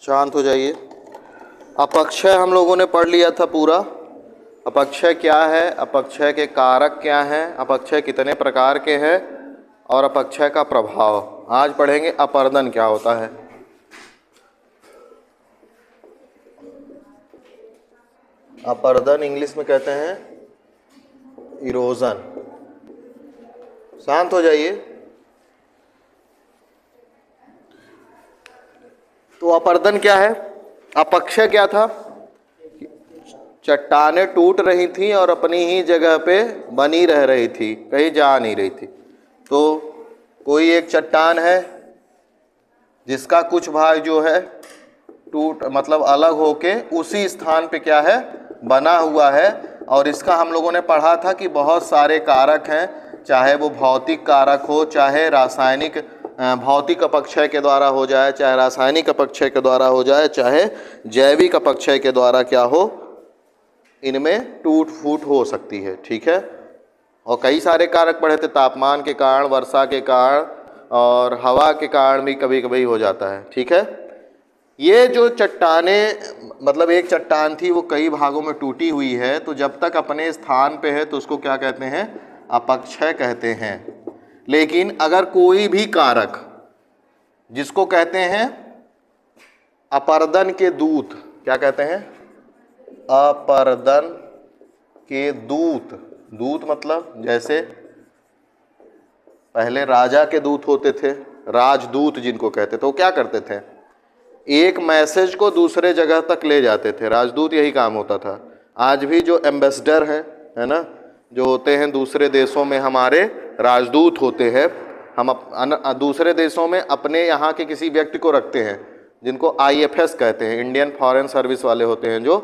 शांत हो जाइए। अपक्षय हम लोगों ने पढ़ लिया था पूरा। अपक्षय क्या है, अपक्षय के कारक क्या हैं, अपक्षय कितने प्रकार के हैं और अपक्षय का प्रभाव। आज पढ़ेंगे अपर्दन क्या होता है। अपर्दन इंग्लिश में कहते हैं इरोजन। शांत हो जाइए। तो अपर्दन क्या है, अपक्षय क्या था, चट्टानें टूट रही थी और अपनी ही जगह पे बनी रह रही थी, कहीं जा नहीं रही थी। तो कोई एक चट्टान है जिसका कुछ भाग जो है टूट मतलब अलग होके उसी स्थान पे क्या है बना हुआ है। और इसका हम लोगों ने पढ़ा था कि बहुत सारे कारक हैं, चाहे वो भौतिक कारक हो, चाहे रासायनिक भौतिक अपक्षय के द्वारा हो जाए, चाहे रासायनिक अपक्षय के द्वारा हो जाए, चाहे जैविक अपक्षय के द्वारा क्या हो, इनमें टूट फूट हो सकती है। ठीक है। और कई सारे कारक पढ़े थे, तापमान के कारण, वर्षा के कारण और हवा के कारण भी कभी कभी हो जाता है। ठीक है। ये जो चट्टानें मतलब एक चट्टान थी वो कई भागों में टूटी हुई है, तो जब तक अपने स्थान पे है तो उसको क्या कहते हैं, अपक्षय कहते हैं। लेकिन अगर कोई भी कारक जिसको कहते हैं अपर्दन के दूत, क्या कहते हैं, अपर्दन के दूत। दूत मतलब जैसे पहले राजा के दूत होते थे, राजदूत जिनको कहते थे, वो क्या करते थे, एक मैसेज को दूसरे जगह तक ले जाते थे। राजदूत यही काम होता था। आज भी जो एम्बेसडर हैं, है ना, जो होते हैं दूसरे देशों में, हमारे राजदूत होते हैं। हम दूसरे देशों में अपने यहाँ के किसी व्यक्ति को रखते हैं जिनको IFS कहते हैं, इंडियन फॉरेन सर्विस वाले होते हैं, जो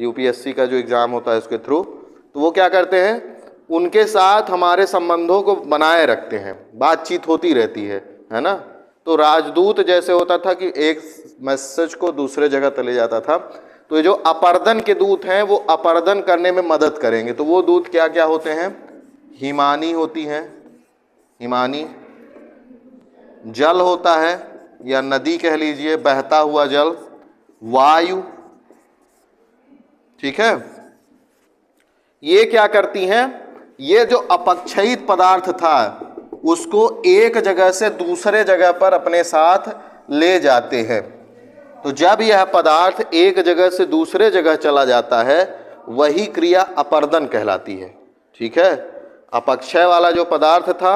UPSC का जो एग्ज़ाम होता है उसके थ्रू। तो वो क्या करते हैं, उनके साथ हमारे संबंधों को बनाए रखते हैं, बातचीत होती रहती है ना। तो राजदूत जैसे होता था कि एक मैसेज को दूसरे जगह तले जाता था। तो ये जो अपर्दन के दूत हैं वो अपर्दन करने में मदद करेंगे। तो वो दूत क्या क्या होते हैं, हिमानी होती हैं, हिमानी जल होता है या नदी कह लीजिए, बहता हुआ जल, वायु। ठीक है। ये क्या करती हैं, ये जो अपक्षयित पदार्थ था उसको एक जगह से दूसरे जगह पर अपने साथ ले जाते हैं। तो जब यह पदार्थ एक जगह से दूसरे जगह चला जाता है वही क्रिया अपर्दन कहलाती है। ठीक है। अपक्षय वाला जो पदार्थ था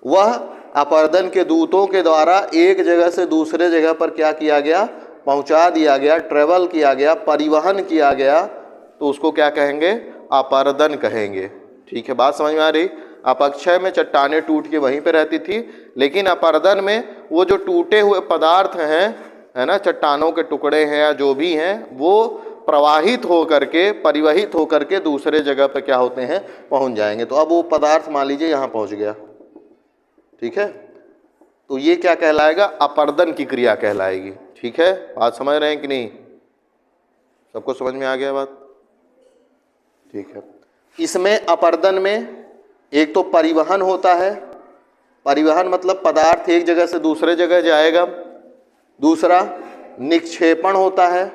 वह अपर्दन के दूतों के द्वारा एक जगह से दूसरे जगह पर क्या किया गया, पहुंचा दिया गया, ट्रेवल किया गया, परिवहन किया गया। तो उसको क्या कहेंगे, अपर्दन कहेंगे। ठीक है, बात समझ में आ रही। अपक्षय में चट्टानें टूट के वहीं पे रहती थी, लेकिन अपर्दन में वो जो टूटे हुए पदार्थ हैं, है ना, चट्टानों के टुकड़े हैं या जो भी हैं, वो प्रवाहित होकर के, परिवहित होकर के दूसरे जगह पे क्या होते हैं, पहुंच जाएंगे। तो अब वो पदार्थ मान लीजिए यहाँ पहुंच गया। ठीक है। तो ये क्या कहलाएगा, अपर्दन की क्रिया कहलाएगी। ठीक है, बात समझ रहे हैं कि नहीं, सबको समझ में आ गया बात। ठीक है। इसमें अपर्दन में एक तो परिवहन होता है, परिवहन मतलब पदार्थ एक जगह से दूसरे जगह जाएगा। दूसरा निक्षेपण होता है।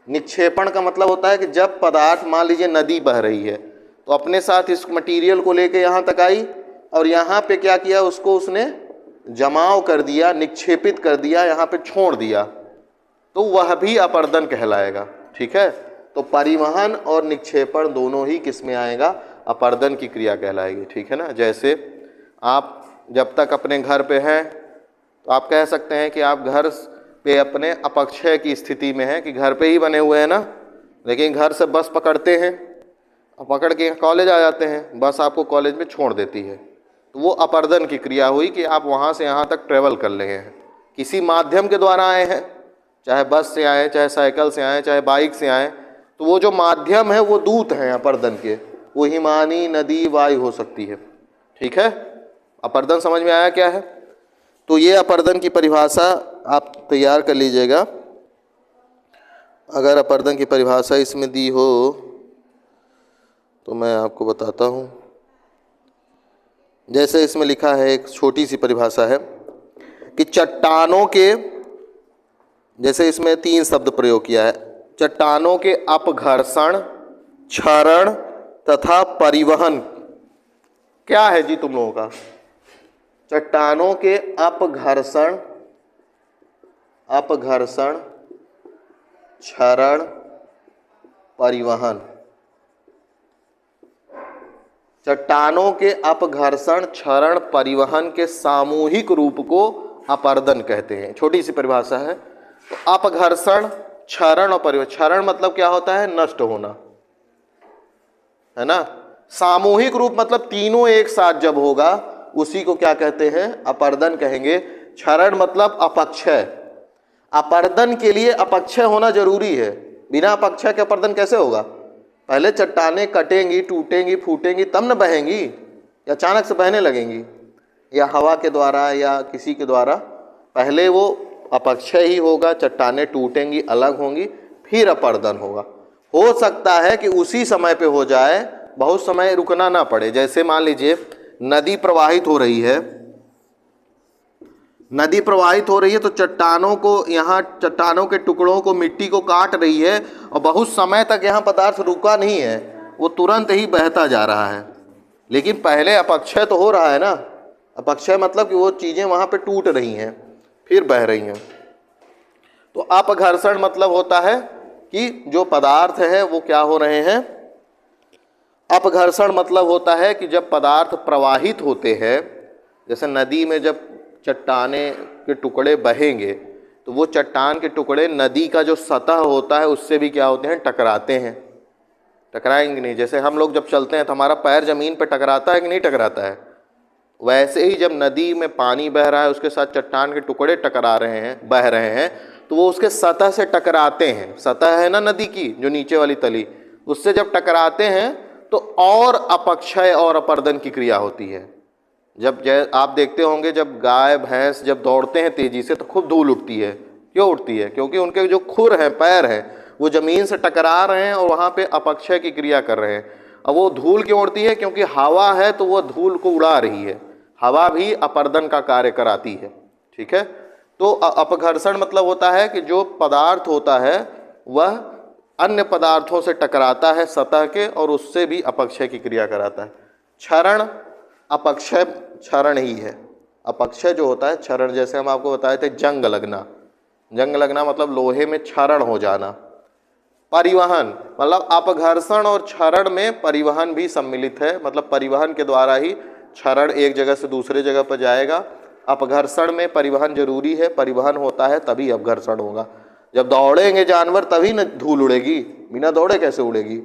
निक्षेपण का मतलब होता है कि जब पदार्थ मान लीजिए नदी बह रही है तो अपने साथ इस मटेरियल को लेके यहाँ तक आई और यहाँ पे क्या किया, उसको उसने जमाव कर दिया, निक्षेपित कर दिया, यहाँ पे छोड़ दिया, तो वह भी अपर्दन कहलाएगा। ठीक है। तो परिवहन और निक्षेपण दोनों ही किस में आएगा, अपर्दन की क्रिया कहलाएगी। ठीक है ना। जैसे आप जब तक अपने घर पे हैं तो आप कह सकते हैं कि आप घर पे अपने अपक्षय की स्थिति में हैं, कि घर पे ही बने हुए हैं ना, लेकिन घर से बस पकड़ते हैं और पकड़ के कॉलेज आ जाते हैं, बस आपको कॉलेज में छोड़ देती है। तो वो अपर्दन की क्रिया हुई कि आप वहाँ से यहाँ तक ट्रेवल कर रहे हैं, किसी माध्यम के द्वारा आए हैं, चाहे बस से आए, चाहे साइकिल से आए, चाहे बाइक से आए। तो वो जो माध्यम है वो दूत हैं अपर्दन के, वो हिमानी, नदी, वायु हो सकती है। ठीक है। अपर्दन समझ में आया क्या है। तो ये अपर्दन की परिभाषा आप तैयार कर लीजिएगा। अगर अपर्दन की परिभाषा इसमें दी हो तो मैं आपको बताता हूँ। जैसे इसमें लिखा है, एक छोटी सी परिभाषा है कि चट्टानों के जैसे इसमें 3 शब्द प्रयोग किया है, चट्टानों के अपघर्षण, क्षरण तथा परिवहन। क्या है जी तुम लोगों का? चट्टानों के अपघर्षण, क्षरण, परिवहन। चट्टानों के अपघर्षण, क्षरण, परिवहन के सामूहिक रूप को अपरदन कहते हैं। छोटी सी परिभाषा है। तो अपघर्षण, क्षरण और परिवहन। क्षरण मतलब क्या होता है? नष्ट होना, है ना। सामूहिक रूप मतलब तीनों एक साथ जब होगा उसी को क्या कहते हैं? अपरदन कहेंगे। क्षरण मतलब अपक्षय। अपरदन के लिए अपक्षय होना जरूरी है, बिना अपक्षय के अपरदन कैसे होगा? पहले चट्टानें कटेंगी, टूटेंगी, फूटेंगी तब न बहेंगी, या अचानक से बहने लगेंगी, या हवा के द्वारा या किसी के द्वारा। पहले वो अपक्षय ही होगा, चट्टानें टूटेंगी, अलग होंगी, फिर अपरदन होगा। हो सकता है कि उसी समय पे हो जाए, बहुत समय रुकना ना पड़े। जैसे मान लीजिए नदी प्रवाहित हो रही है, नदी प्रवाहित हो रही है तो चट्टानों को, यहाँ चट्टानों के टुकड़ों को, मिट्टी को काट रही है और बहुत समय तक यहाँ पदार्थ रुका नहीं है, वो तुरंत ही बहता जा रहा है। लेकिन पहले अपक्षय तो हो रहा है ना। अपक्षय मतलब कि वो चीज़ें वहाँ पे टूट रही हैं फिर बह रही हैं। तो अपघर्षण मतलब होता है कि जो पदार्थ है वो क्या हो रहे हैं? अपघर्षण मतलब होता है कि जब पदार्थ प्रवाहित होते हैं, जैसे नदी में जब चट्टाने के टुकड़े बहेंगे तो वो चट्टान के टुकड़े नदी का जो सतह होता है उससे भी क्या होते हैं? टकराते हैं। टकराएंगे नहीं? जैसे हम लोग जब चलते हैं तो हमारा पैर जमीन पर टकराता है कि नहीं टकराता है? वैसे ही जब नदी में पानी बह रहा है उसके साथ चट्टान के टुकड़े टकरा रहे हैं, बह रहे हैं, तो वो उसके सतह से टकराते हैं। सतह है ना नदी की, जो नीचे वाली तली, उससे जब टकराते हैं तो और अपक्षय और अपरदन की क्रिया होती है। जब आप देखते होंगे जब गाय भैंस जब दौड़ते हैं तेजी से तो खूब धूल उठती है। क्यों उठती है? क्योंकि उनके जो खुर हैं, पैर हैं, वो जमीन से टकरा रहे हैं और वहाँ पे अपक्षय की क्रिया कर रहे हैं। अब वो धूल क्यों उड़ती है? क्योंकि हवा है तो वो धूल को उड़ा रही है। हवा भी अपरदन का कार्य कराती है। ठीक है। तो अपघर्षण मतलब होता है कि जो पदार्थ होता है वह अन्य पदार्थों से टकराता है सतह के और उससे भी अपक्षय की क्रिया कराता है। क्षरण, अपक्षय क्षरण ही है। अपक्षय जो होता है क्षरण, जैसे हम आपको बताए थे जंग लगना। जंग लगना मतलब लोहे में क्षरण हो जाना। परिवहन मतलब अपघर्षण और क्षरण में परिवहन भी सम्मिलित है, मतलब परिवहन के द्वारा ही क्षरण एक जगह से दूसरे जगह पर जाएगा। अपघर्षण में परिवहन जरूरी है, परिवहन होता है तभी अपघर्षण होगा। जब दौड़ेंगे जानवर तभी न धूल उड़ेगी, बिना दौड़े कैसे उड़ेगी?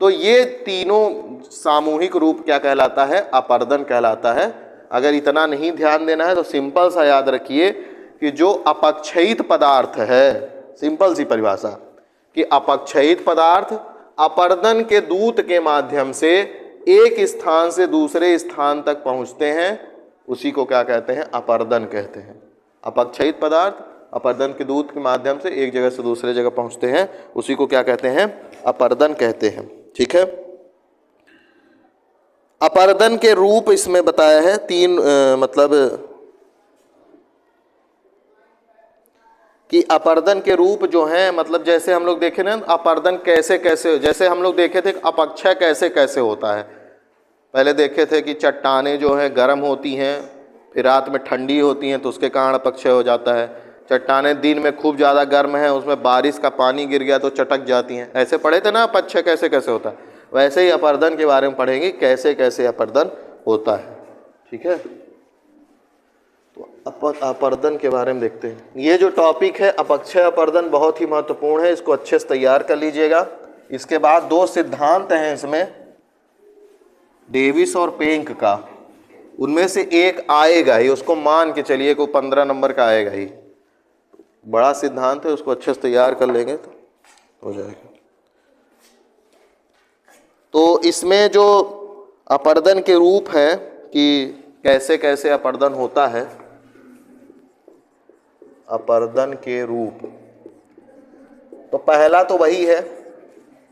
तो ये तीनों सामूहिक रूप क्या कहलाता है? अपरदन कहलाता है। अगर इतना नहीं ध्यान देना है तो सिंपल सा याद रखिए कि जो अपक्षयित पदार्थ है, सिंपल सी परिभाषा कि अपक्षयित पदार्थ अपरदन के दूत के माध्यम से एक स्थान से दूसरे स्थान तक पहुंचते हैं, उसी को क्या कहते हैं? अपरदन कहते हैं। अपक्षयित पदार्थ अपरदन के दूत के माध्यम से एक जगह से दूसरे जगह पहुंचते हैं, उसी को क्या कहते हैं? अपरदन कहते हैं। ठीक है। अपरदन के रूप इसमें बताया है 3, मतलब कि अपरदन के रूप जो हैं, मतलब जैसे हम लोग देखे ना अपरदन कैसे कैसे, जैसे हम लोग देखे थे अपक्षय कैसे कैसे होता है। पहले देखे थे कि चट्टानें जो हैं गर्म होती हैं, फिर रात में ठंडी होती हैं तो उसके कारण अपक्षय हो जाता है। चट्टानें दिन में खूब ज़्यादा गर्म है, उसमें बारिश का पानी गिर गया तो चटक जाती हैं। ऐसे पढ़े थे ना अपक्षय कैसे कैसे होता है। वैसे ही अपरदन के बारे में पढ़ेंगे कैसे कैसे अपरदन होता है। ठीक है। तो अपरदन के बारे में देखते हैं। ये जो टॉपिक है अपक्षय अपरदन बहुत ही महत्वपूर्ण है, इसको अच्छे से तैयार कर लीजिएगा। इसके बाद 2 सिद्धांत हैं इसमें, डेविस और पेंक का। उनमें से एक आएगा ही, उसको मान के चलिए को 15 नंबर का आएगा ही। बड़ा सिद्धांत है, उसको अच्छे से तैयार कर लेंगे तो हो जाएगा। तो इसमें जो अपरदन के रूप है कि कैसे कैसे अपरदन होता है, अपरदन के रूप, तो पहला तो वही है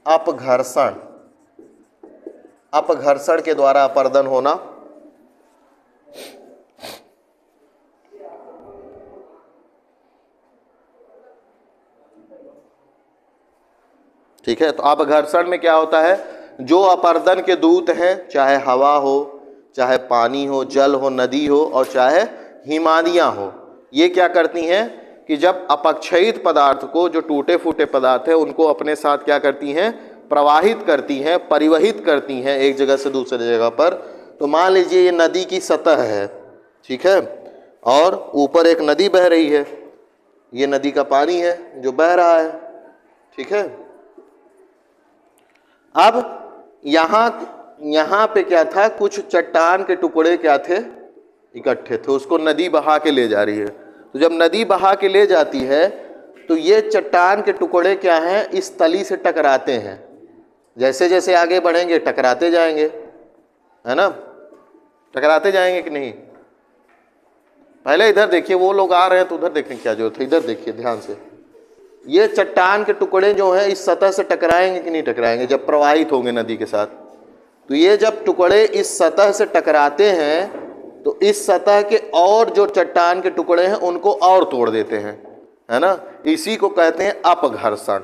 अपघर्षण। अपघर्षण के द्वारा अपरदन होना। ठीक है। तो अपघर्षण में क्या होता है, जो अपर्दन के दूत हैं, चाहे हवा हो, चाहे पानी हो, जल हो, नदी हो, और चाहे हिमानियाँ हो, ये क्या करती हैं कि जब अपक्षयित पदार्थ को, जो टूटे फूटे पदार्थ है, उनको अपने साथ क्या करती हैं, प्रवाहित करती हैं, परिवहित करती हैं एक जगह से दूसरे जगह पर। तो मान लीजिए ये नदी की सतह है, ठीक है, और ऊपर एक नदी बह रही है, ये नदी का पानी है जो बह रहा है, ठीक है। अब यहाँ पे क्या था, कुछ चट्टान के टुकड़े क्या थे, इकट्ठे थे, उसको नदी बहा के ले जा रही है। तो जब नदी बहा के ले जाती है तो ये चट्टान के टुकड़े क्या हैं, इस तली से टकराते हैं, जैसे जैसे आगे बढ़ेंगे टकराते जाएंगे, है ना, टकराते जाएंगे कि नहीं। पहले इधर देखिए, वो लोग आ रहे हैं तो उधर देखने क्या जरूरत है, इधर देखिए ध्यान से। ये चट्टान के टुकड़े जो हैं इस सतह से टकराएंगे कि नहीं टकराएंगे, जब प्रवाहित होंगे नदी के साथ। तो ये जब टुकड़े इस सतह से टकराते हैं तो इस सतह के और जो चट्टान के टुकड़े हैं उनको और तोड़ देते हैं, है ना। इसी को कहते हैं अपघर्षण।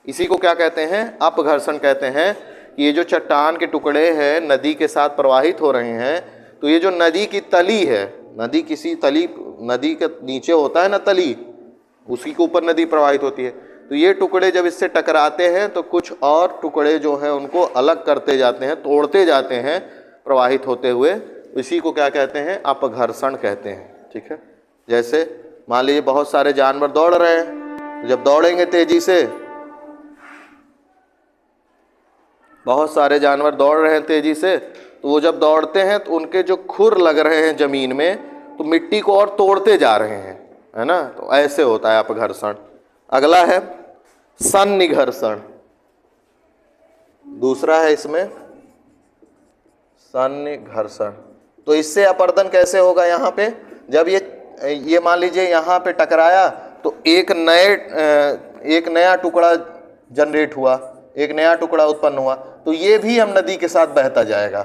इसी को क्या कहते हैं, अपघर्षण कहते हैं। कि ये जो चट्टान के टुकड़े हैं नदी के साथ प्रवाहित हो रहे हैं, तो ये जो नदी की तली है, नदी किसी तली, नदी के नीचे होता है ना तली, उसी के ऊपर नदी प्रवाहित होती है। तो ये टुकड़े जब इससे टकराते हैं तो कुछ और टुकड़े जो हैं उनको अलग करते जाते हैं, तोड़ते जाते हैं प्रवाहित होते हुए। इसी को क्या कहते हैं, अपघर्षण कहते हैं, ठीक है। जैसे मान लीजिए बहुत सारे जानवर दौड़ रहे हैं, जब दौड़ेंगे तेजी से, बहुत सारे जानवर दौड़ रहे हैं तेजी से, तो वो जब दौड़ते हैं तो उनके जो खुर लग रहे हैं जमीन में, तो मिट्टी को और तोड़ते जा रहे हैं, है ना। तो ऐसे होता है अपघर्षण। अगला है सन्निघर्षण, दूसरा है इसमें सन्निघर्षण। तो इससे अपर्दन कैसे होगा, यहाँ पे जब ये मान लीजिए यहाँ पे टकराया तो एक नया टुकड़ा जनरेट हुआ, एक नया टुकड़ा उत्पन्न हुआ, तो ये भी हम नदी के साथ बहता जाएगा,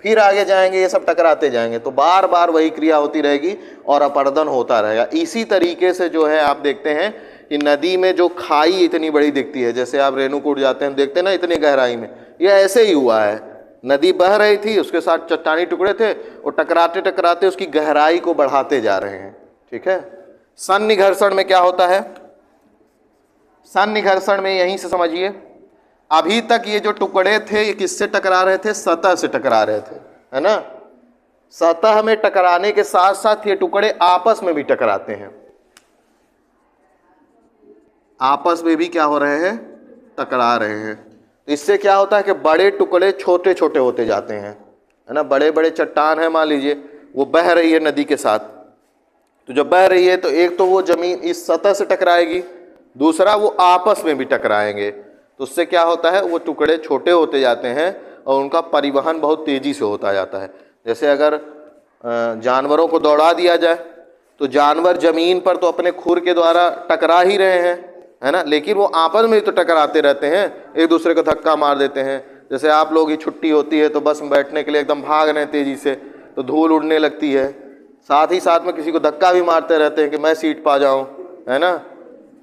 फिर आगे जाएंगे, ये सब टकराते जाएंगे, तो बार बार वही क्रिया होती रहेगी और अपर्दन होता रहेगा। इसी तरीके से जो है आप देखते हैं कि नदी में जो खाई इतनी बड़ी दिखती है, जैसे आप रेणुकूट जाते हैं देखते हैं ना इतनी गहराई में, ये ऐसे ही हुआ है। नदी बह रही थी, उसके साथ चट्टानी टुकड़े थे, और टकराते टकराते उसकी गहराई को बढ़ाते जा रहे हैं, ठीक है। सन्निघर्षण में क्या होता है, सन्निघर्षण में यहीं से समझिए, अभी तक ये जो टुकड़े थे ये किससे टकरा रहे थे, सतह से टकरा रहे थे, है ना। सतह में टकराने के साथ साथ ये टुकड़े आपस में भी टकराते हैं, आपस में भी क्या हो रहे हैं, टकरा रहे हैं। इससे क्या होता है कि बड़े टुकड़े छोटे छोटे होते जाते हैं, है ना। बड़े बड़े चट्टान है मान लीजिए, वो बह रही है नदी के साथ, तो जब बह रही है तो एक तो वो जमीन इस सतह से टकराएगी, दूसरा वो आपस में भी टकराएंगे, तो उससे क्या होता है, वो टुकड़े छोटे होते जाते हैं और उनका परिवहन बहुत तेज़ी से होता जाता है। जैसे अगर जानवरों को दौड़ा दिया जाए तो जानवर जमीन पर तो अपने खुर के द्वारा टकरा ही रहे हैं, है ना, लेकिन वो आपस में तो टकराते रहते हैं, एक दूसरे को धक्का मार देते हैं। जैसे आप लोग की छुट्टी होती है तो बस में बैठने के लिए एकदम भाग रहे हैं तेज़ी से, तो धूल उड़ने लगती है, साथ ही साथ में किसी को धक्का भी मारते रहते हैं कि मैं सीट पा जाऊं, है ना।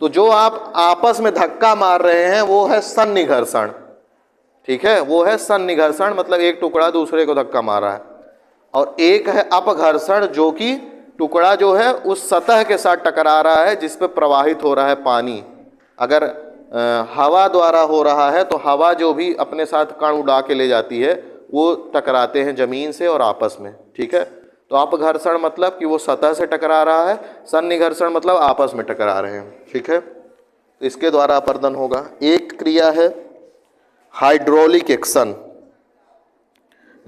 तो जो आप आपस में धक्का मार रहे हैं वो है सन्निघर्षण, ठीक है, वो है सन्निघर्षण, मतलब एक टुकड़ा दूसरे को धक्का मार रहा है। और एक है अपघर्षण, जो कि टुकड़ा जो है उस सतह के साथ टकरा रहा है जिस पे प्रवाहित हो रहा है पानी। अगर हवा द्वारा हो रहा है तो हवा जो भी अपने साथ कण उड़ा के ले जाती है वो टकराते हैं जमीन से और आपस में, ठीक है। तो अपघर्षण मतलब कि वो सतह से टकरा रहा है, सन्निघर्षण मतलब आपस में टकरा रहे हैं, ठीक है। तो इसके द्वारा अपर्दन होगा। एक क्रिया है हाइड्रोलिक एक्शन,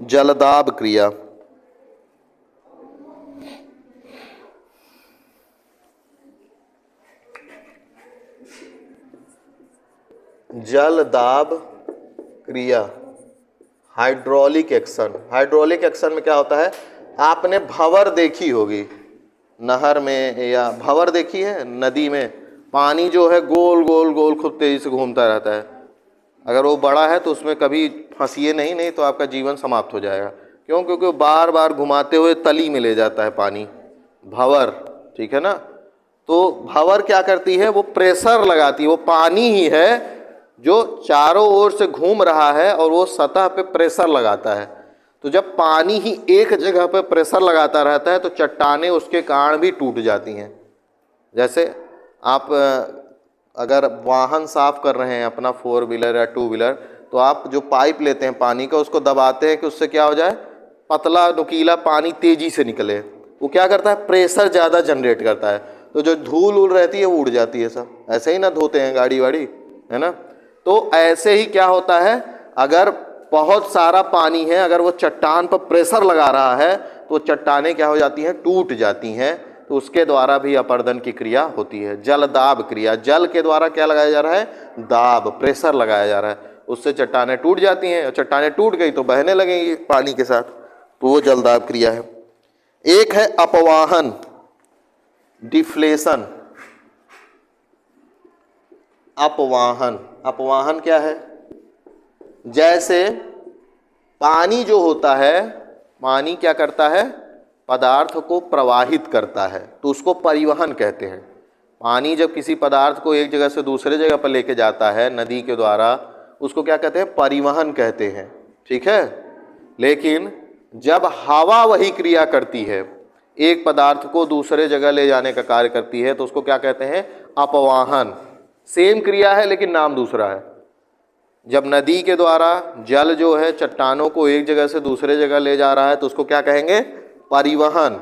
जलदाब क्रिया। जलदाब क्रिया, हाइड्रोलिक एक्शन। हाइड्रोलिक एक्शन में क्या होता है, आपने भंवर देखी होगी नहर में, या भंवर देखी है नदी में, पानी जो है गोल गोल गोल खूब तेजी से घूमता रहता है। अगर वो बड़ा है तो उसमें कभी फंसिए नहीं तो आपका जीवन समाप्त हो जाएगा। क्यों, क्योंकि वो बार बार घुमाते हुए तली में ले जाता है पानी, भंवर, ठीक है ना। तो भंवर क्या करती है, वो प्रेशर लगाती है, वो पानी ही है जो चारों ओर से घूम रहा है और वो सतह पे प्रेशर लगाता है। तो जब पानी ही एक जगह पे प्रेशर लगाता रहता है तो चट्टानें उसके कारण भी टूट जाती हैं। जैसे आप अगर वाहन साफ कर रहे हैं अपना 4 व्हीलर या 2 व्हीलर, तो आप जो पाइप लेते हैं पानी का उसको दबाते हैं कि उससे क्या हो जाए, पतला नुकीला पानी तेजी से निकले। वो क्या करता है, प्रेशर ज़्यादा जनरेट करता है, तो जो धूल उल रहती है वो उड़ जाती है सब। ऐसे ही ना धोते हैं गाड़ी वाड़ी, है ना। तो ऐसे ही क्या होता है, अगर बहुत सारा पानी है, अगर वो चट्टान पर प्रेशर लगा रहा है तो चट्टानें क्या हो जाती हैं, टूट जाती हैं। तो उसके द्वारा भी अपर्दन की क्रिया होती है। जल दाब क्रिया, जल के द्वारा क्या लगाया जा रहा है, दाब, प्रेशर लगाया जा रहा है, उससे चट्टानें टूट जाती हैं। और चट्टानें टूट गई तो बहने लगेंगी पानी के साथ, तो वो जल दाब क्रिया है। एक है अपवाहन, डिफ्लेशन। अपवाहन, अपवाहन क्या है, जैसे पानी जो होता है, पानी क्या करता है, पदार्थ को प्रवाहित करता है, तो उसको परिवहन कहते हैं। पानी जब किसी पदार्थ को एक जगह से दूसरे जगह पर लेके जाता है नदी के द्वारा, उसको क्या कहते हैं, परिवहन कहते हैं, ठीक है। लेकिन जब हवा वही क्रिया करती है, एक पदार्थ को दूसरे जगह ले जाने का कार्य करती है, तो उसको क्या कहते हैं, अपवाहन। सेम क्रिया है लेकिन नाम दूसरा है। जब नदी के द्वारा जल जो है चट्टानों को एक जगह से दूसरे जगह ले जा रहा है तो उसको क्या कहेंगे, परिवहन।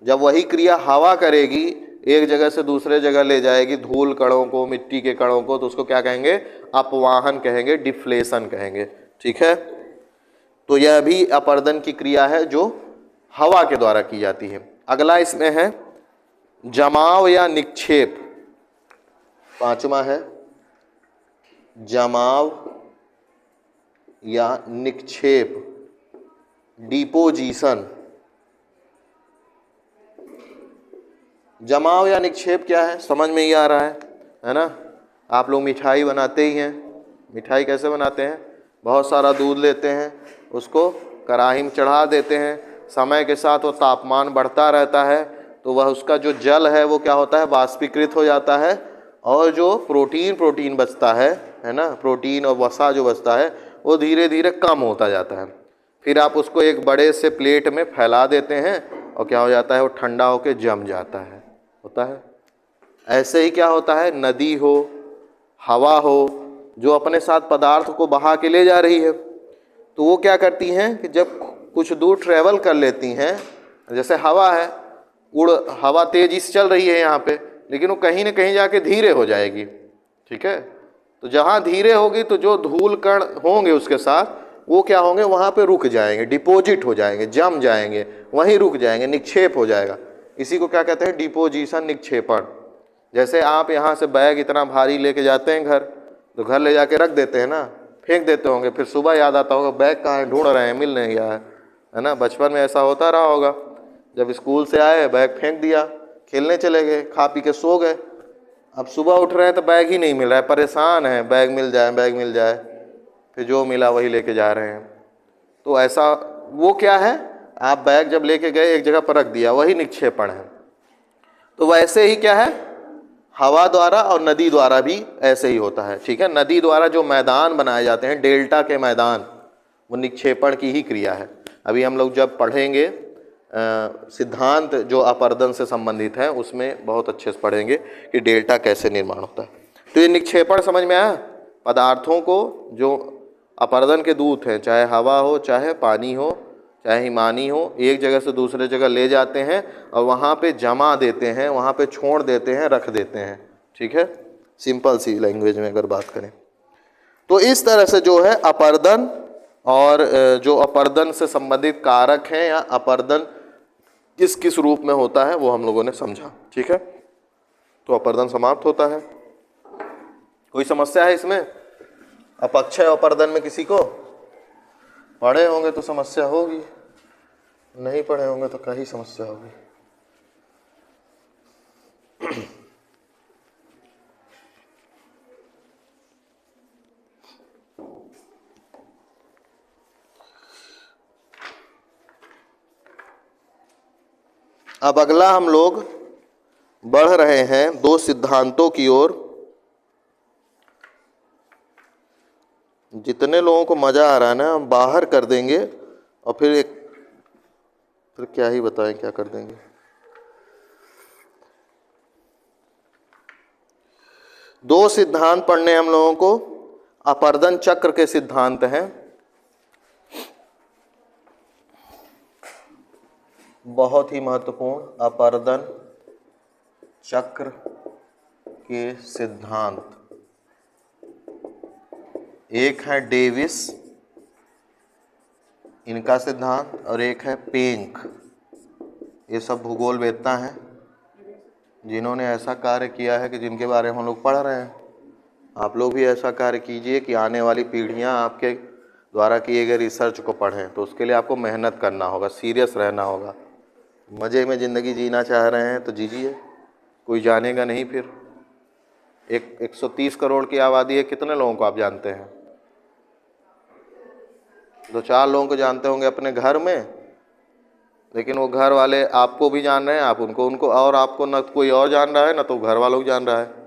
जब वही क्रिया हवा करेगी, एक जगह से दूसरे जगह ले जाएगी धूल कणों को, मिट्टी के कणों को, तो उसको क्या कहेंगे, अपवाहन कहेंगे, डिफ्लेशन कहेंगे, ठीक है। तो यह भी अपर्दन की क्रिया है जो हवा के द्वारा की जाती है। अगला इसमें है जमाव या निक्षेप। पांचवा है जमाव या निक्षेप, डिपोजिशन। जमाव या निक्षेप क्या है, समझ में ही आ रहा है ना। आप लोग मिठाई बनाते ही हैं। मिठाई कैसे बनाते हैं, बहुत सारा दूध लेते हैं, उसको कढ़ाई में चढ़ा देते हैं, समय के साथ वो तापमान बढ़ता रहता है, तो वह उसका जो जल है वो क्या होता है, वाष्पीकृत हो जाता है, और जो प्रोटीन बचता है ना, प्रोटीन और वसा जो बचता है वो धीरे धीरे कम होता जाता है। फिर आप उसको एक बड़े से प्लेट में फैला देते हैं और क्या हो जाता है, वो ठंडा होकर जम जाता है, होता है। ऐसे ही क्या होता है, नदी हो, हवा हो, जो अपने साथ पदार्थ को बहा के ले जा रही है, तो वो क्या करती हैं कि जब कुछ दूर ट्रेवल कर लेती हैं, जैसे हवा है, हवा तेजी से चल रही है यहाँ पे, लेकिन वो कहीं ना कहीं जाके धीरे हो जाएगी, ठीक है। तो जहाँ धीरे होगी तो जो धूल कण होंगे उसके साथ वो क्या होंगे, वहाँ पे रुक जाएंगे, डिपोजिट हो जाएंगे, जम जाएंगे, वहीं रुक जाएंगे, निक्षेप हो जाएगा। इसी को क्या कहते हैं, डिपोजिशन, निक्षेपण। जैसे आप यहाँ से बैग इतना भारी लेके जाते हैं घर, तो घर ले जाके रख देते हैं ना, फेंक देते होंगे, फिर सुबह याद आता होगा बैग कहाँ है, ढूंढ रहे हैं, मिल नहीं गया है ना। बचपन में ऐसा होता रहा होगा, जब स्कूल से आए बैग फेंक दिया, खेलने चले गए, खा पी के सो गए, अब सुबह उठ रहे हैं तो बैग ही नहीं मिल रहा है, परेशान है, बैग मिल जाए बैग मिल जाए, फिर जो मिला वही लेके जा रहे हैं। तो ऐसा वो क्या है, आप बैग जब लेके गए एक जगह पर रख दिया, वही निक्षेपण है। तो वैसे ही क्या है, हवा द्वारा और नदी द्वारा भी ऐसे ही होता है, ठीक है। नदी द्वारा जो मैदान बनाए जाते हैं, डेल्टा के मैदान, वो निक्षेपण की ही क्रिया है। अभी हम लोग जब पढ़ेंगे सिद्धांत जो अपर्दन से संबंधित है, उसमें बहुत अच्छे से पढ़ेंगे कि डेल्टा कैसे निर्माण होता है। तो ये निक्षेपण समझ में आया, पदार्थों को जो अपर्दन के दूत हैं, चाहे हवा हो, चाहे पानी हो, चाहे हिमानी हो, एक जगह से दूसरे जगह ले जाते हैं और वहाँ पे जमा देते हैं, वहाँ पे छोड़ देते हैं, रख देते हैं, ठीक है। सिंपल सी लैंग्वेज में अगर बात करें तो इस तरह से जो है अपर्दन और जो अपर्दन से संबंधित कारक हैं या अपर्दन किस किस रूप में होता है वो हम लोगों ने समझा, ठीक है। तो अपर्दन समाप्त होता है। कोई समस्या है इसमें, अपक्षय अपर्दन में किसी को? पढ़े होंगे तो समस्या होगी, नहीं पढ़े होंगे तो क्या ही समस्या होगी। अब अगला हम लोग बढ़ रहे हैं दो सिद्धांतों की ओर। जितने लोगों को मजा आ रहा है ना, हम बाहर कर देंगे और फिर क्या ही बताएं, क्या कर देंगे। दो सिद्धांत पढ़ने हम लोगों को। अपर्दन चक्र के सिद्धांत हैं, बहुत ही महत्वपूर्ण। अपर्दन चक्र के सिद्धांत, एक है डेविस इनका सिद्धांत और एक है पेंक। ये सब भूगोल वेत्ता हैं जिन्होंने ऐसा कार्य किया है कि जिनके बारे में हम लोग पढ़ रहे हैं। आप लोग भी ऐसा कार्य कीजिए कि आने वाली पीढ़ियां आपके द्वारा किए गए रिसर्च को पढ़ें। तो उसके लिए आपको मेहनत करना होगा, सीरियस रहना होगा। मज़े में ज़िंदगी जीना चाह रहे हैं तो जीजिए, कोई जानेगा नहीं फिर। 130 करोड़ की आबादी है, कितने लोगों को आप जानते हैं? 2-4 लोगों को जानते होंगे अपने घर में, लेकिन वो घर वाले आपको भी जान रहे हैं, आप उनको और आपको न कोई और जान रहा है, न तो घर वालों को जान रहा है।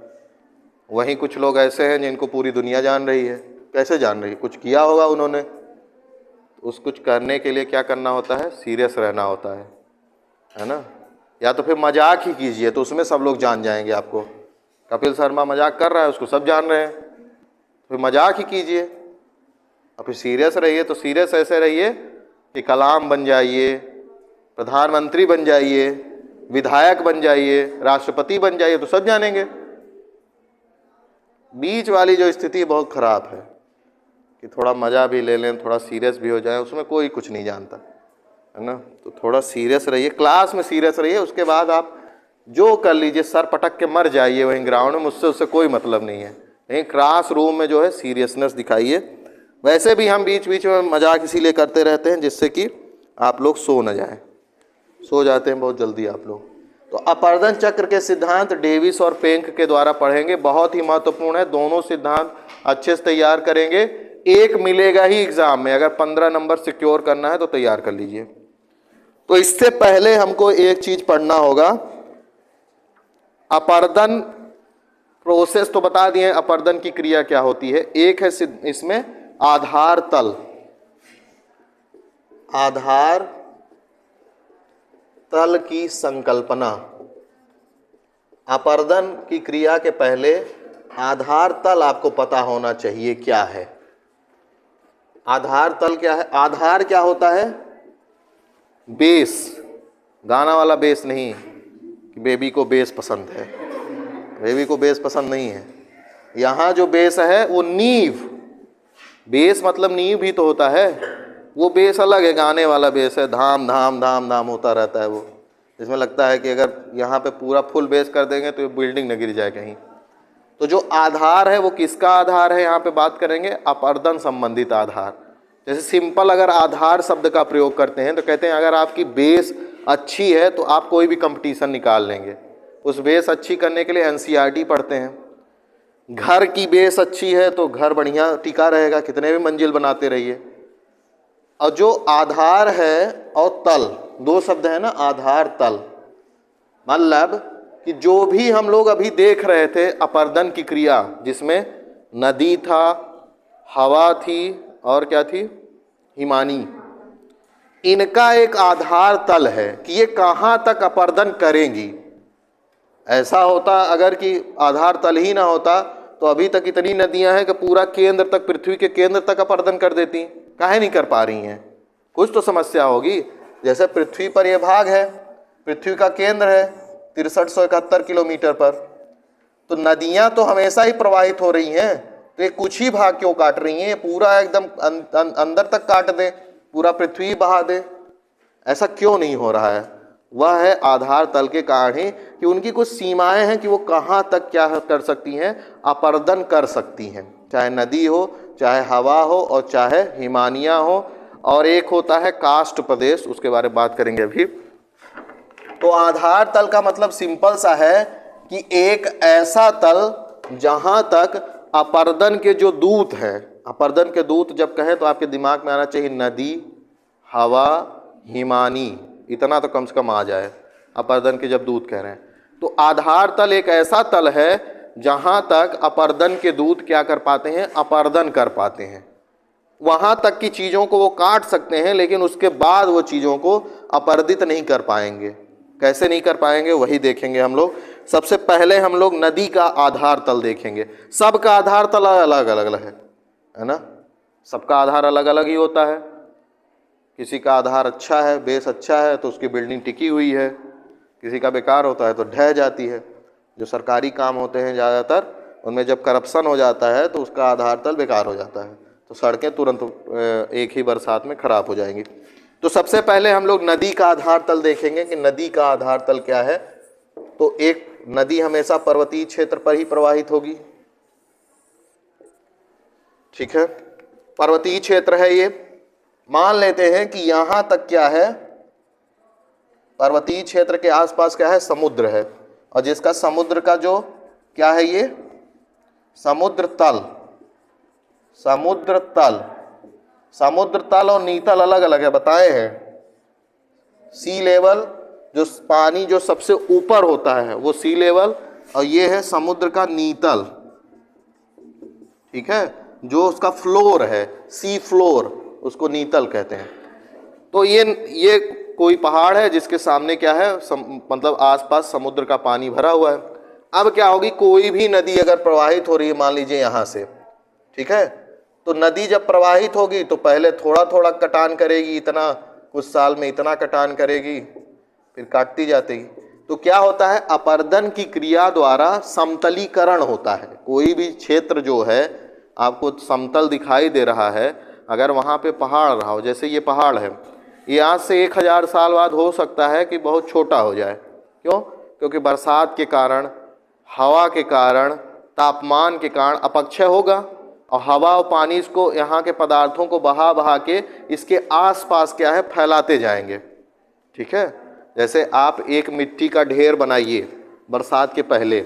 वहीं कुछ लोग ऐसे हैं जिनको पूरी दुनिया जान रही है। कैसे जान रही है? कुछ किया होगा उन्होंने। उस कुछ करने के लिए क्या करना होता है? सीरियस रहना होता है ना। या तो फिर मजाक ही कीजिए तो उसमें सब लोग जान जाएंगे आपको। कपिल शर्मा मजाक कर रहा है, उसको सब जान रहे हैं, फिर मजाक ही कीजिए। और फिर सीरियस रहिए तो सीरियस ऐसे रहिए कि कलाम बन जाइए, प्रधानमंत्री बन जाइए, विधायक बन जाइए, राष्ट्रपति बन जाइए, तो सब जानेंगे। बीच वाली जो स्थिति बहुत खराब है कि थोड़ा मज़ा भी ले लें, थोड़ा सीरियस भी हो जाए, उसमें कोई कुछ नहीं जानता है ना। तो थोड़ा सीरियस रहिए, क्लास में सीरियस रहिए, उसके बाद आप जो कर लीजिए, सर पटक के मर जाइए वहीं ग्राउंड में, मुझसे उससे कोई मतलब नहीं है। लेकिन क्लास रूम में जो है सीरियसनेस दिखाइए। वैसे भी हम बीच बीच में मजाक इसीलिए करते रहते हैं जिससे कि आप लोग सो न जाएं। सो जाते हैं बहुत जल्दी आप लोग। तो अपर्दन चक्र के सिद्धांत डेविस और पेंक के द्वारा पढ़ेंगे, बहुत ही महत्वपूर्ण है। दोनों सिद्धांत अच्छे से तैयार करेंगे, एक मिलेगा ही एग्जाम में। अगर 15 नंबर सिक्योर करना है तो तैयार कर लीजिए। तो इससे पहले हमको एक चीज पढ़ना होगा। अपर्दन प्रोसेस तो बता दिए, अपर्दन की क्रिया क्या होती है। एक है इसमें आधार तल। आधार तल की संकल्पना। अपर्दन की क्रिया के पहले आधार तल आपको पता होना चाहिए क्या है। आधार तल क्या है? आधार क्या होता है? बेस, गाना वाला बेस नहीं कि बेबी को बेस पसंद है। बेबी को बेस पसंद नहीं है। यहाँ जो बेस है वो नींव। बेस मतलब नींव भी तो होता है। वो बेस अलग है, गाने वाला बेस है, धाम धाम धाम धाम होता रहता है वो, जिसमें लगता है कि अगर यहाँ पे पूरा फुल बेस कर देंगे तो ये बिल्डिंग न गिर जाए कहीं। तो जो आधार है वो किसका आधार है? यहाँ पे बात करेंगे अपर्दन संबंधित आधार। जैसे सिंपल अगर आधार शब्द का प्रयोग करते हैं तो कहते हैं अगर आपकी बेस अच्छी है तो आप कोई भी कंपटीशन निकाल लेंगे। उस बेस अच्छी करने के लिए एनसीईआरटी पढ़ते हैं। घर की बेस अच्छी है तो घर बढ़िया टिका रहेगा, कितने भी मंजिल बनाते रहिए। और जो आधार है और तल, दो शब्द है ना, आधार तल, मतलब कि जो भी हम लोग अभी देख रहे थे अपर्दन की क्रिया, जिसमें नदी था, हवा थी और क्या थी? हिमानी। इनका एक आधार तल है कि ये कहाँ तक अपर्दन करेंगी। ऐसा होता अगर कि आधार तल ही ना होता तो अभी तक इतनी नदियां हैं कि पूरा केंद्र तक, पृथ्वी के केंद्र तक अपर्दन कर देती। काहे नहीं कर पा रही हैं? कुछ तो समस्या होगी। जैसे पृथ्वी पर यह भाग है, पृथ्वी का केंद्र है 6371 किलोमीटर पर, तो नदियां तो हमेशा ही प्रवाहित हो रही हैं, तो ये कुछ ही भाग क्यों काट रही हैं? ये पूरा एकदम अंदर तक काट दे, पूरा पृथ्वी बहा दे। ऐसा क्यों नहीं हो रहा है? वह है आधार तल के कारण ही कि उनकी कुछ सीमाएं हैं कि वो कहाँ तक क्या कर सकती हैं, अपर्दन कर सकती हैं। चाहे नदी हो, चाहे हवा हो और चाहे हिमानिया हो। और एक होता है कास्ट प्रदेश, उसके बारे में बात करेंगे अभी। तो आधार तल का मतलब सिंपल सा है कि एक ऐसा तल जहां तक अपर्दन के जो दूत हैं, अपर्दन के दूत जब कहें तो आपके दिमाग में आना चाहिए नदी, हवा, हिमानी, इतना तो कम से कम आ जाए। अपर्दन के जब दूत कह रहे हैं तो आधार तल एक ऐसा तल है जहां तक अपर्दन के दूत क्या कर पाते हैं, अपर्दन कर पाते हैं। वहां तक की चीजों को वो काट सकते हैं, लेकिन उसके बाद वो चीजों को अपर्दित नहीं कर पाएंगे। कैसे नहीं कर पाएंगे वही देखेंगे हम लोग। सबसे पहले हम लोग नदी का आधार तल देखेंगे। सबका आधार तल अलग अलग है ना, सबका आधार अलग अलग ही होता है। किसी का आधार अच्छा है, बेस अच्छा है तो उसकी बिल्डिंग टिकी हुई है, किसी का बेकार होता है तो ढह जाती है। जो सरकारी काम होते हैं ज़्यादातर, उनमें जब करप्शन हो जाता है तो उसका आधार तल बेकार हो जाता है, तो सड़कें तुरंत एक ही बरसात में खराब हो जाएंगी। तो सबसे पहले हम लोग नदी का आधार तल देखेंगे कि नदी का आधार तल क्या है। तो एक नदी हमेशा पर्वतीय क्षेत्र पर ही प्रवाहित होगी, ठीक है, पर्वतीय क्षेत्र है ये। मान लेते हैं कि यहां तक क्या है, पर्वतीय क्षेत्र के आसपास क्या है, समुद्र है, और जिसका समुद्र का जो क्या है ये समुद्र तल, समुद्र तल, समुद्र तल और नीतल अलग अलग है, बताए हैं। सी लेवल जो पानी जो सबसे ऊपर होता है वो सी लेवल, और ये है समुद्र का नीतल, ठीक है, जो उसका फ्लोर है, सी फ्लोर, उसको नीतल कहते हैं। तो ये कोई पहाड़ है जिसके सामने क्या है, मतलब आसपास समुद्र का पानी भरा हुआ है। अब क्या होगी, कोई भी नदी अगर प्रवाहित हो रही है, मान लीजिए यहाँ से, ठीक है, तो नदी जब प्रवाहित होगी तो पहले थोड़ा थोड़ा कटान करेगी, इतना कुछ साल में इतना कटान करेगी, फिर काटती जाती। तो क्या होता है, अपर्दन की क्रिया द्वारा समतलीकरण होता है। कोई भी क्षेत्र जो है आपको समतल दिखाई दे रहा है, अगर वहाँ पे पहाड़ रहा हो, जैसे ये पहाड़ है, ये आज से 1000 साल बाद हो सकता है कि बहुत छोटा हो जाए। क्यों? क्योंकि बरसात के कारण, हवा के कारण, तापमान के कारण अपक्षय होगा, और हवा और पानी इसको, यहाँ के पदार्थों को बहा बहा के इसके आसपास क्या है, फैलाते जाएंगे, ठीक है। जैसे आप एक मिट्टी का ढेर बनाइए, बरसात के पहले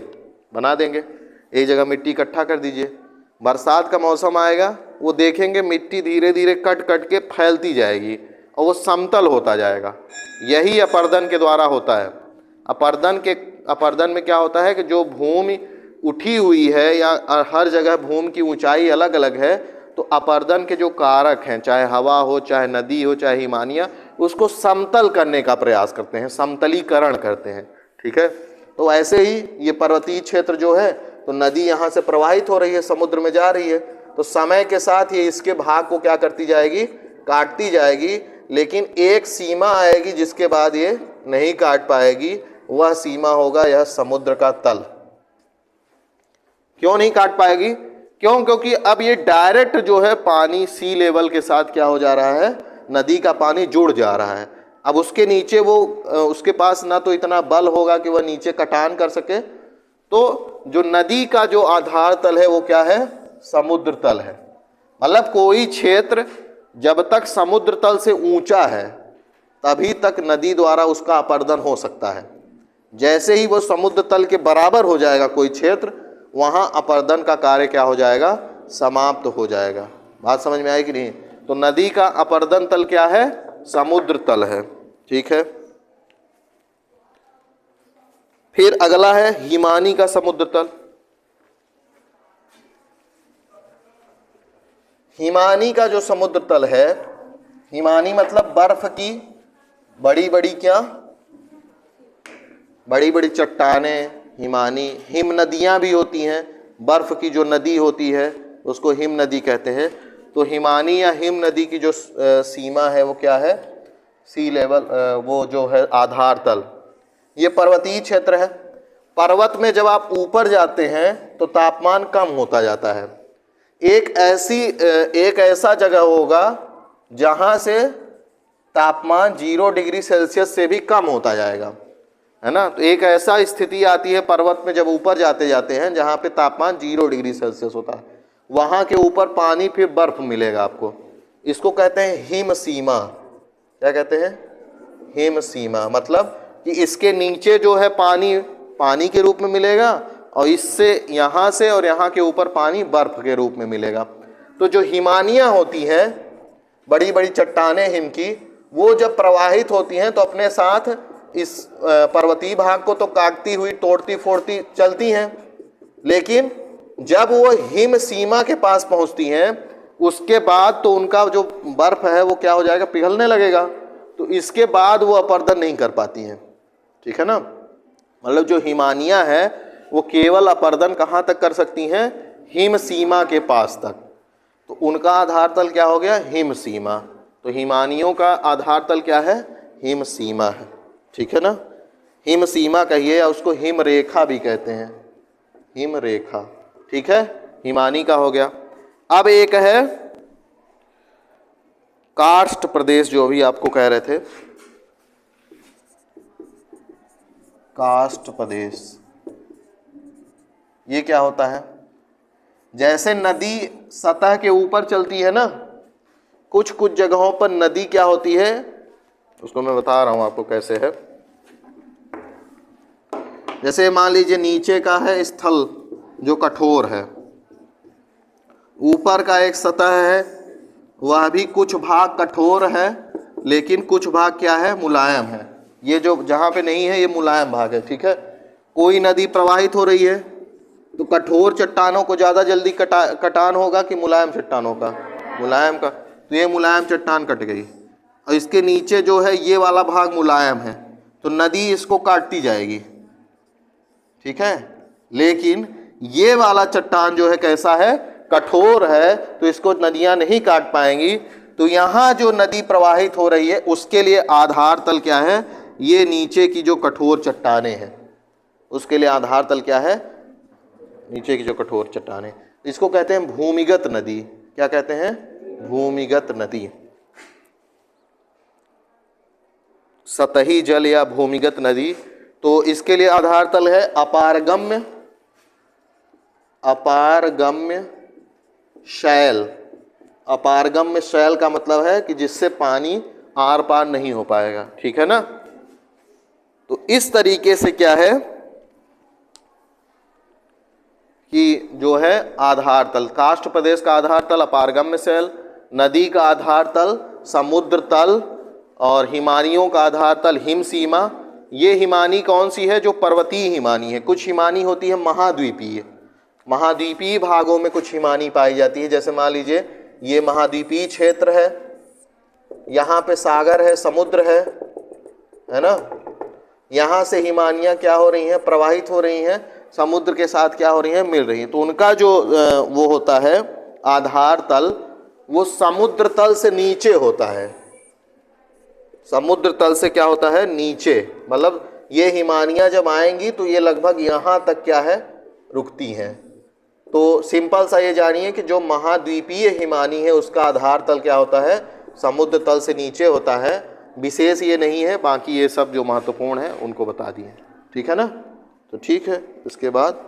बना देंगे, एक जगह मिट्टी इकट्ठा कर दीजिए, बरसात का मौसम आएगा, वो देखेंगे मिट्टी धीरे धीरे कट कट के फैलती जाएगी और वो समतल होता जाएगा। यही अपर्दन के द्वारा होता है। अपर्दन में क्या होता है कि जो भूमि उठी हुई है या हर जगह भूमि की ऊंचाई अलग अलग है, तो अपर्दन के जो कारक हैं, चाहे हवा हो, चाहे नदी हो, चाहे हिमानिया, उसको समतल करने का प्रयास करते हैं, समतलीकरण करते हैं, ठीक है। तो ऐसे ही ये पर्वतीय क्षेत्र जो है, तो नदी यहाँ से प्रवाहित हो रही है, समुद्र में जा रही है, तो समय के साथ ये इसके भाग को क्या करती जाएगी, काटती जाएगी, लेकिन एक सीमा आएगी जिसके बाद ये नहीं काट पाएगी। वह सीमा होगा यह समुद्र का तल। क्यों नहीं काट पाएगी? क्यों? क्योंकि अब ये डायरेक्ट जो है पानी सी लेवल के साथ क्या हो जा रहा है, नदी का पानी जुड़ जा रहा है। अब उसके नीचे वो उसके पास ना तो इतना बल होगा कि वह नीचे कटान कर सके, तो जो नदी का जो आधार तल है वो क्या है, समुद्र तल है। मतलब कोई क्षेत्र जब तक समुद्र तल से ऊंचा है तभी तक नदी द्वारा उसका अपर्दन हो सकता है। जैसे ही वो समुद्र तल के बराबर हो जाएगा कोई क्षेत्र, वहाँ अपर्दन का कार्य क्या हो जाएगा, समाप्त हो जाएगा। बात समझ में आई कि नहीं? तो नदी का अपर्दन तल क्या है, समुद्र तल है, ठीक है। फिर अगला है हिमानी का समुद्र तल। हिमानी का जो समुद्र तल है, हिमानी मतलब बर्फ की बड़ी बड़ी क्या, बड़ी बड़ी चट्टानें, हिमानी। हिम नदियाँ भी होती हैं, बर्फ की जो नदी होती है उसको हिम नदी कहते हैं। तो हिमानी या हिम नदी की जो सीमा है वो क्या है, सी लेवल, वो जो है आधार तल। ये पर्वतीय क्षेत्र है। पर्वत में जब आप ऊपर जाते हैं तो तापमान कम होता जाता है। एक ऐसा जगह होगा जहाँ से तापमान 0 डिग्री सेल्सियस से भी कम होता जाएगा, है ना। तो एक ऐसा स्थिति आती है पर्वत में जब ऊपर जाते जाते हैं जहाँ पे तापमान 0 डिग्री सेल्सियस होता है, वहाँ के ऊपर पानी फिर बर्फ मिलेगा आपको। इसको कहते हैं हिम सीमा। क्या कहते हैं? हिम सीमा। मतलब कि इसके नीचे जो है पानी पानी के रूप में मिलेगा, और इससे यहाँ से और यहाँ के ऊपर पानी बर्फ के रूप में मिलेगा। तो जो हिमानियाँ होती हैं, बड़ी बड़ी चट्टानें हिम की, वो जब प्रवाहित होती हैं तो अपने साथ इस पर्वतीय भाग को तो काटती हुई, तोड़ती फोड़ती चलती हैं, लेकिन जब वो हिम सीमा के पास पहुंचती हैं उसके बाद तो उनका जो बर्फ है वो क्या हो जाएगा, पिघलने लगेगा। तो इसके बाद वो अपर्दन नहीं कर पाती हैं, ठीक है ना। मतलब जो हिमानियाँ हैं वो केवल अपर्दन कहाँ तक कर सकती हैं, हिम सीमा के पास तक। तो उनका आधार तल क्या हो गया, हिम सीमा। तो हिमानियों का आधार तल क्या है, हिम सीमा है, ठीक है ना। हिम सीमा कहिए या उसको हिम रेखा भी कहते हैं, हिम रेखा, ठीक है। हिमानी का हो गया। अब एक है कार्स्ट प्रदेश, जो भी आपको कह रहे थे, कार्स्ट प्रदेश। ये क्या होता है, जैसे नदी सतह के ऊपर चलती है ना, कुछ कुछ जगहों पर नदी क्या होती है, उसको मैं बता रहा हूं आपको कैसे है। जैसे मान लीजिए नीचे का है स्थल जो कठोर है, ऊपर का एक सतह है, वह भी कुछ भाग कठोर है लेकिन कुछ भाग क्या है, मुलायम है। ये जो जहाँ पे नहीं है ये मुलायम भाग है, ठीक है। कोई नदी प्रवाहित हो रही है तो कठोर चट्टानों को ज़्यादा जल्दी कटान होगा कि मुलायम चट्टानों का, मुलायम का। तो ये मुलायम चट्टान कट गई और इसके नीचे जो है ये वाला भाग मुलायम है, तो नदी इसको काटती जाएगी, ठीक है। लेकिन ये वाला चट्टान जो है कैसा है, कठोर है, तो इसको नदियां नहीं काट पाएंगी। तो यहाँ जो नदी प्रवाहित हो रही है उसके लिए आधार तल क्या है, ये नीचे की जो कठोर चट्टानें हैं उसके लिए आधार तल क्या है, नीचे की जो कठोर चट्टानें। इसको कहते हैं भूमिगत नदी। क्या कहते हैं, भूमिगत नदी। सतही जल या भूमिगत नदी। तो इसके लिए आधार तल है अपारगम्य, अपारगम्य शैल। अपारगम्य शैल का मतलब है कि जिससे पानी आर पार नहीं हो पाएगा, ठीक है ना। तो इस तरीके से क्या है कि जो है आधार तल, काष्ठ प्रदेश का आधार तल अपारगम्य शैल, नदी का आधार तल समुद्र तल, और हिमानियों का आधार तल हिम सीमा। ये हिमानी कौन सी है, जो पर्वतीय हिमानी है। कुछ हिमानी होती है महाद्वीपीय, महाद्वीपीय भागों में कुछ हिमानी पाई जाती है। जैसे मान लीजिए ये महाद्वीपीय क्षेत्र है, यहाँ पे सागर है, समुद्र है ना। यहाँ से हिमानियाँ क्या हो रही हैं, प्रवाहित हो रही हैं, समुद्र के साथ क्या हो रही हैं, मिल रही हैं। तो उनका जो वो होता है आधार तल, वो समुद्र तल से नीचे होता है। समुद्र तल से क्या होता है, नीचे। मतलब ये हिमानियाँ जब आएंगी तो ये लगभग यहाँ तक क्या है, रुकती हैं। तो सिंपल सा ये जानिए कि जो महाद्वीपीय हिमानी है उसका आधार तल क्या होता है, समुद्र तल से नीचे होता है। विशेष ये नहीं है, बाकी ये सब जो महत्वपूर्ण है उनको बता दिए, ठीक है ना। तो ठीक है, इसके बाद